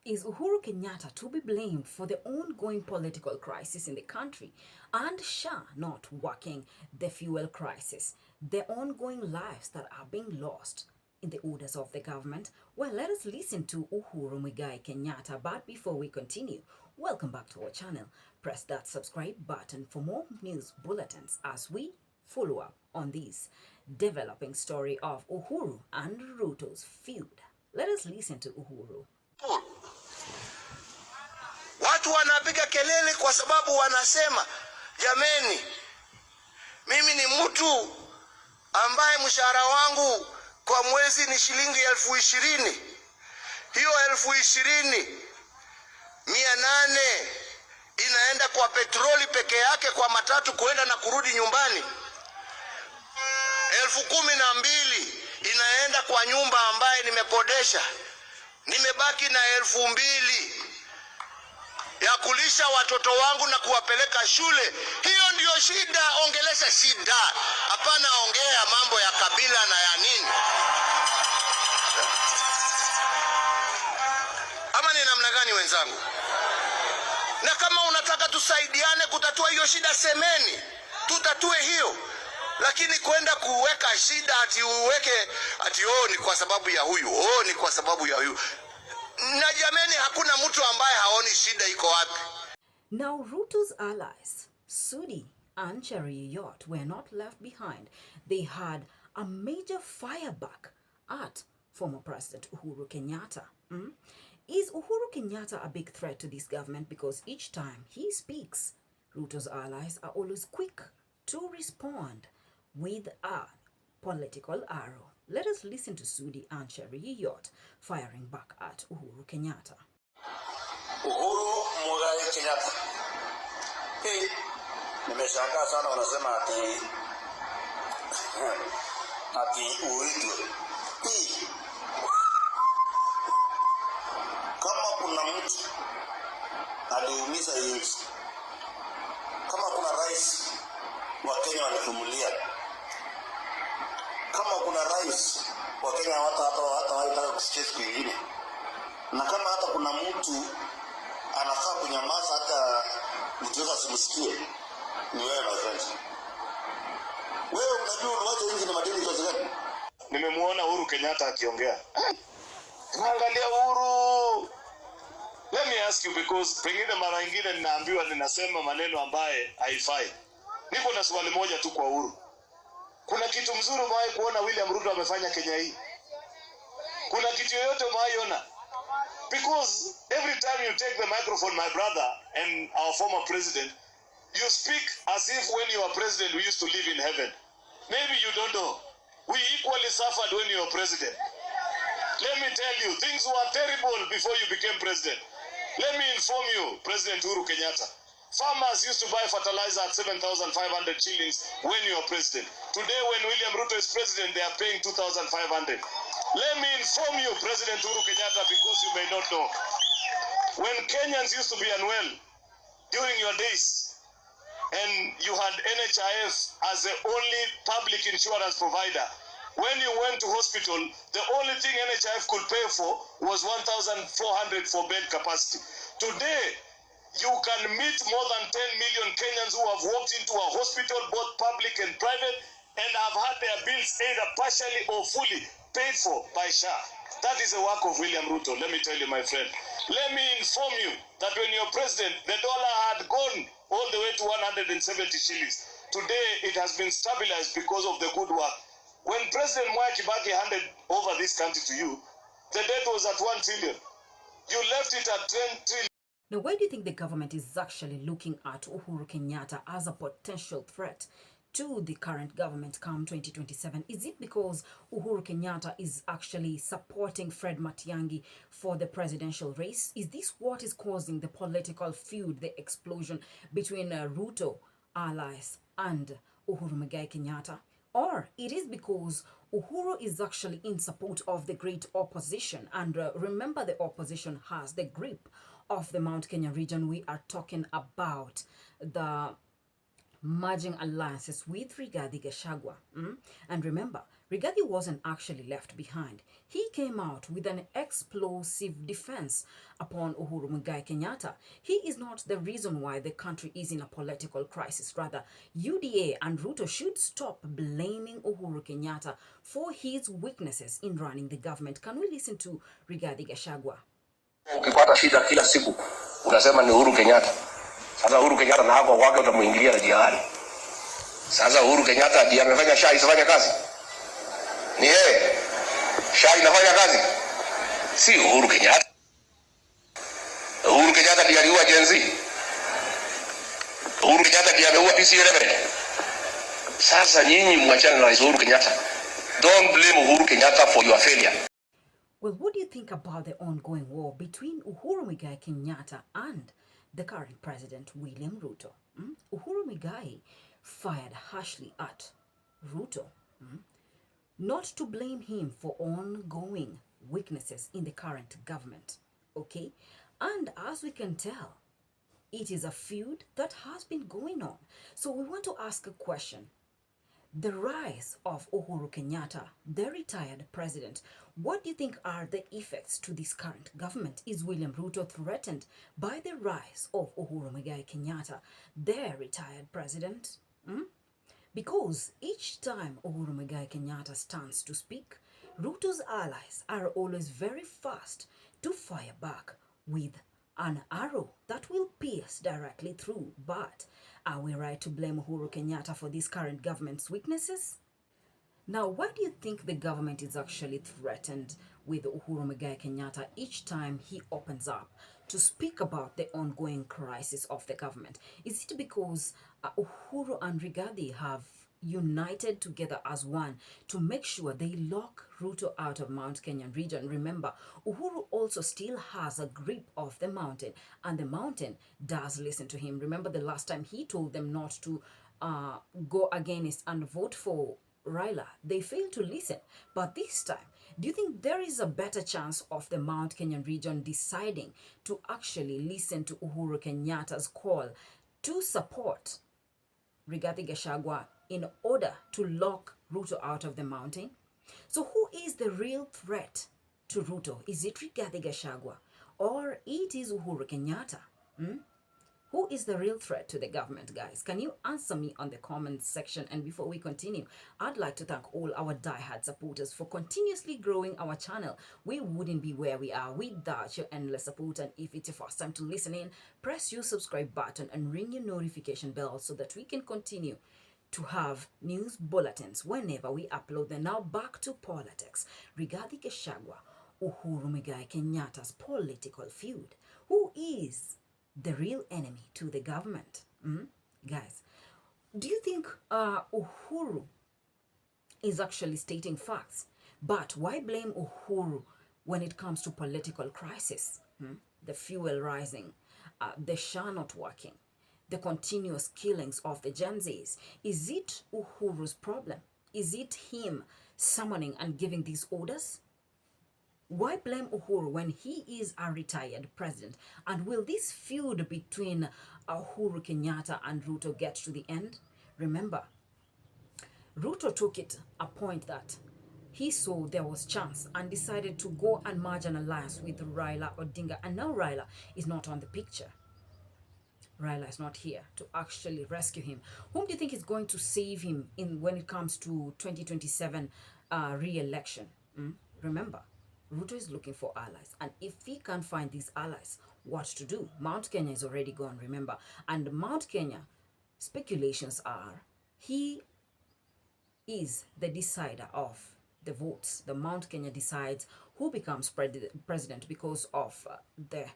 Is Uhuru Kenyatta to be blamed for the ongoing political crisis in the country and SHA not working the fuel crisis, the ongoing lives that are being lost in the orders of the government? Well, let us listen to Uhuru Muigai Kenyatta. But before we continue, welcome back to our channel. Press that subscribe button for more news bulletins as we follow up on this developing story of Uhuru and Ruto's feud. Let us listen to Uhuru. Watu wanapiga kelele kwa sababu wanasema, jameni, mimi ni mtu ambaye mshahara wangu kwa mwezi ni shilingi 20,000. Hiyo 20,800 inaenda kwa petroli peke yake, kwa matatu kuenda na kurudi nyumbani. 12,000 inaenda kwa nyumba ambaye nimekodesha. Nimebaki na 2,000 ya kulisha watoto wangu na kuwapeleka shule. Hiyo ndiyo shida. Ongelesha shida, hapana ongea mambo ya kabila na ya nini. Ama ni namna gani wenzangu? Na kama unataka tusaidiane kutatua hiyo shida, semeni tutatue hiyo, lakini kwenda kuweka shida ati uweke ati ni kwa sababu ya huyu, ni kwa sababu ya huyu. Na jameni, hakuna mtu ambaye haoni shida iko wapi. Now Ruto's allies, Sudi and Cheruiyot, were not left behind. They had a major fireback at former President Uhuru Kenyatta. Is Uhuru Kenyatta a big threat to this government? Because each time he speaks, Ruto's allies are always quick to respond with a political arrow. Let us listen to Sudi and Cheruiyot firing back at Uhuru Kenyatta. Uhuru Muigai Kenyatta. Nimeshangaa sana wanasema ati uitwe. Kama kuna mtu aliumiza nchi, kama kuna rais wa Kenya wanatumulia, kama kuna rais wa Kenya hata haitaka kusikia siku nyingine, na kama hata kuna mtu anafaa kunyamaza hata mtu asimsikie, ni wewe my friend. Wewe unajua unawacha nchi na madeni kiasi gani? Nimemuona Uhuru Kenyatta akiongea. Angalia Uhuru. Let me ask you, because pengine mara nyingine ninaambiwa ninasema maneno ambaye haifai. Niko na swali moja tu kwa Uhuru. Kuna kitu mzuri umewahi kuona William Ruto amefanya Kenya hii? Kuna kitu yoyote umewaiona? Because every time you take the microphone, my brother and our former president, you speak as if when you were president we used to live in heaven. Maybe you don't know. We equally suffered when you were president. Let me tell you, things were terrible before you became president. Let me inform you, President Uhuru Kenyatta. Farmers used to buy fertilizer at 7,500 shillings when you were president. Today, when William Ruto is president, they are paying 2,500. Let me inform you, President Uhuru Kenyatta, because you may not know. When Kenyans used to be unwell during your days, and you had NHIF as the only public insurance provider, when you went to hospital, the only thing NHIF could pay for was 1,400 for bed capacity. Today, you can meet more than 10 million Kenyans who have walked into a hospital, both public and private, and have had their bills either partially or fully paid for by SHA. That is the work of William Ruto, let me tell you, my friend. Let me inform you that when you're president, the dollar had gone all the way to 170 shillings. Today, it has been stabilized because of the good work. When President Mwai Kibaki handed over this country to you, the debt was at 1 trillion. You left it at 10 trillion. Now, why do you think the government is actually looking at Uhuru Kenyatta as a potential threat to the current government come 2027? Is it because Uhuru Kenyatta is actually supporting Fred Matiang'i for the presidential race? Is this what is causing the political feud, the explosion between Ruto allies and Uhuru Muigai Kenyatta? Or it is because Uhuru is actually in support of the great opposition. And remember, the opposition has the grip of the Mount Kenya region. We are talking about the merging alliances with Rigathi Gachagua. And remember, Rigathi wasn't actually left behind. He came out with an explosive defense upon Uhuru Muigai Kenyatta. He is not the reason why the country is in a political crisis. Rather, UDA and Ruto should stop blaming Uhuru Kenyatta for his weaknesses in running the government. Can we listen to Rigathi Gachagua? Ukipata shida kila siku unasema ni Uhuru Kenyatta. Sasa Uhuru Kenyatta na hapo wake utamuingilia na jihadi. Sasa Uhuru Kenyatta ndiye amefanya SHA isifanye kazi. Ni yeye. SHA inafanya kazi. Si Uhuru Kenyatta. Uhuru Kenyatta ndiye aliua Gen Z. Uhuru Kenyatta ndiye ameua PC11. Sasa nyinyi mwachane na Uhuru Kenyatta. Don't blame Uhuru Kenyatta for your failure. Well, what do you think about the ongoing war between Uhuru Muigai Kenyatta and the current president, William Ruto? Uhuru Muigai fired harshly at Ruto, not to blame him for ongoing weaknesses in the current government, okay? And as we can tell, it is a feud that has been going on. So we want to ask a question. The rise of Uhuru Kenyatta, the retired president, what do you think are the effects to this current government? Is William Ruto threatened by the rise of Uhuru Muigai Kenyatta, the retired president? Because each time Uhuru Muigai Kenyatta stands to speak, Ruto's allies are always very fast to fire back with an arrow that will pierce directly through. But are we right to blame Uhuru Kenyatta for this current government's weaknesses? Now, why do you think the government is actually threatened with Uhuru Muigai Kenyatta each time he opens up to speak about the ongoing crisis of the government? Is it because Uhuru and Rigathi have united together as one to make sure they lock Ruto out of Mount Kenyan region? Remember, Uhuru also still has a grip of the mountain, and the mountain does listen to him. Remember the last time he told them not to go against and vote for Raila, they failed to listen. But this time, do you think there is a better chance of the Mount Kenyan region deciding to actually listen to Uhuru Kenyatta's call to support Rigathi Gachagua in order to lock Ruto out of the mountain? So who is the real threat to Ruto? Is it Rigathi Gachagua or it is Uhuru Kenyatta? Who is the real threat to the government, guys? Can you answer me on the comments section? And before we continue, I'd like to thank all our diehard supporters for continuously growing our channel. We wouldn't be where we are without your endless support. And if it's your first time to listen in, press your subscribe button and ring your notification bell so that we can continue to have news bulletins whenever we upload them. Now back to politics. Rigathi Gachagua, Uhuru Muigai Kenyatta's political feud. Who is the real enemy to the government? Guys, do you think Uhuru is actually stating facts? But why blame Uhuru when it comes to political crisis? The fuel rising, the SHA not working, the continuous killings of the Gen Zs. Is it Uhuru's problem? Is it him summoning and giving these orders? Why blame Uhuru when he is a retired president? And will this feud between Uhuru Kenyatta and Ruto get to the end? Remember, Ruto took it a point that he saw there was chance and decided to go and merge an alliance with Raila Odinga. And now Raila is not on the picture. Raila is not here to actually rescue him. Whom do you think is going to save him when it comes to 2027 re-election? Remember, Ruto is looking for allies. And if he can't find these allies, what to do? Mount Kenya is already gone, remember. And Mount Kenya, speculations are, he is the decider of the votes. The Mount Kenya decides who becomes president because of the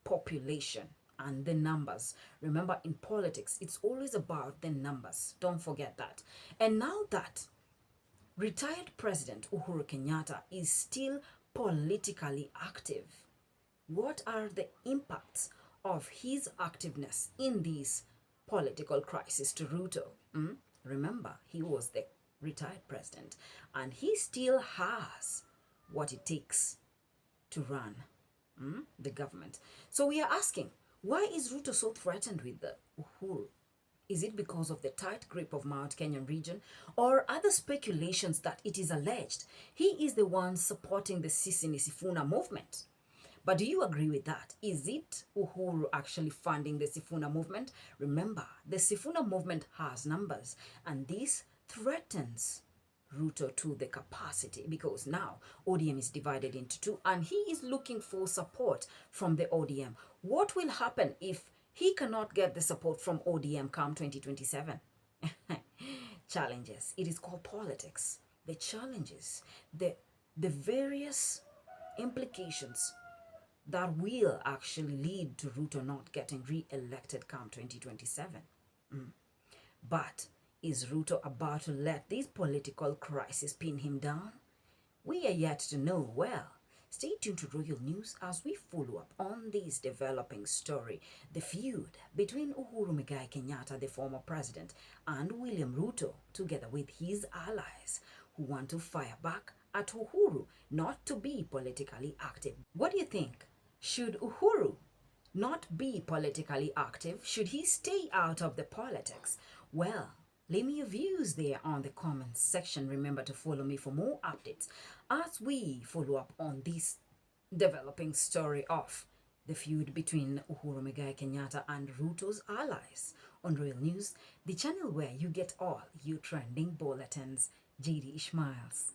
population and the numbers. Remember, in politics, it's always about the numbers. Don't forget that. And now that retired President Uhuru Kenyatta is still politically active, what are the impacts of his activeness in this political crisis to Ruto? Remember, he was the retired president and he still has what it takes to run the government. So we are asking, why is Ruto so threatened with the Uhuru? Is it because of the tight grip of Mount Kenyan region, or other speculations that it is alleged he is the one supporting the sifuna movement? But do you agree with that? Is it Uhuru actually funding the Sifuna movement? Remember, the Sifuna movement has numbers, and this threatens Ruto to the capacity because now ODM is divided into two and he is looking for support from the ODM. What will happen if he cannot get the support from ODM come 2027? Challenges. It is called politics. The challenges, the various implications that will actually lead to Ruto not getting re-elected come 2027. But is Ruto about to let this political crisis pin him down? We are yet to know. Well, stay tuned to Royal News as we follow up on this developing story, the feud between Uhuru Muigai Kenyatta, the former president, and William Ruto, together with his allies, who want to fire back at Uhuru not to be politically active. What do you think? Should Uhuru not be politically active? Should he stay out of the politics? Well, leave me your views there on the comments section. Remember to follow me for more updates as we follow up on this developing story of the feud between Uhuru Muigai Kenyatta and Ruto's allies on Royal News, the channel where you get all your trending bulletins. JD Ishmaels.